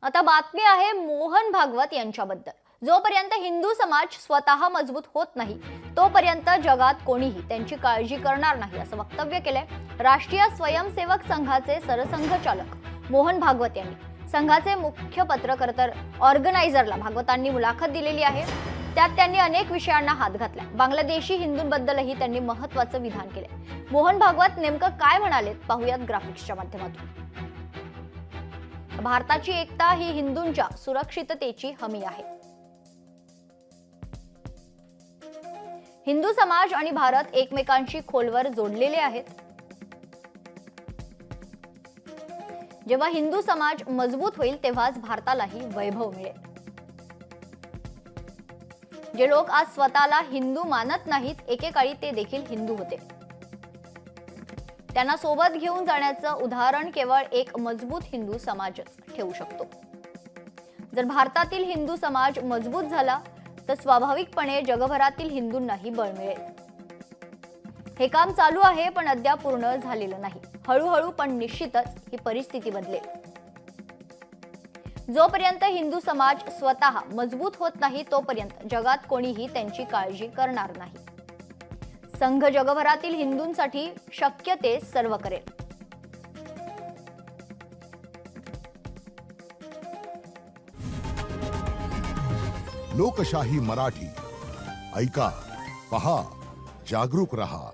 आता बातमी आहे मोहन भागवत यांच्याबद्दल। जोपर्यंत हिंदू समाज स्वतः मजबूत होत नाही तोपर्यंत जगात कोणीही त्यांची काळजी करणार नाही असं वक्तव्य केलंय राष्ट्रीय स्वयंसेवक संघाचे सरसंघचालक मोहन भागवत यांनी। संघाचे मुख्य पत्रकर्ता ऑर्गनायझरला भागवतांनी मुलाखत दिलेली आहे। त्यात त्यांनी अनेक विषयांना हात घातला। बांगलादेशी हिंदूंबद्दलही त्यांनी महत्त्वाचं विधान केले। मोहन भागवत नेमकं काय म्हणालेत पाहूयात ग्राफिक्सच्या माध्यमातून। भारताची एकता ही हिंदूंच्या सुरक्षिततेची हमी आहे। हिंदू समाज आणि भारत एकमेकांशी खोलवर जोडलेले आहेत। जेव्हा हिंदू समाज मजबूत होईल तेव्हाच भारतालाही वैभव मिळेल। जे लोक आज स्वतःला हिंदू मानत नाहीत एकेकाळी ते देखील हिंदू होते। त्यांना सोबत घेऊन जाण्याचं उदाहरण केवळ एक मजबूत हिंदू समाजच ठेवू शकतो। जर भारतातील हिंदू समाज मजबूत झाला तर स्वाभाविकपणे जगभरातील हिंदूंनाही बळ मिळेल। हे काम चालू आहे पण अद्याप पूर्ण झालेलं नाही। हळूहळू पण निश्चितच ही परिस्थिती बदलेल। जोपर्यंत हिंदू समाज स्वतः मजबूत होत नाही तोपर्यंत जगात कोणीही त्यांची काळजी करणार नाही। संघ जगभरातील हिंदूंसाठी शक्य ते सर्व करेल। लोकशाही मराठी ऐका, पहा, जागरूक रहा।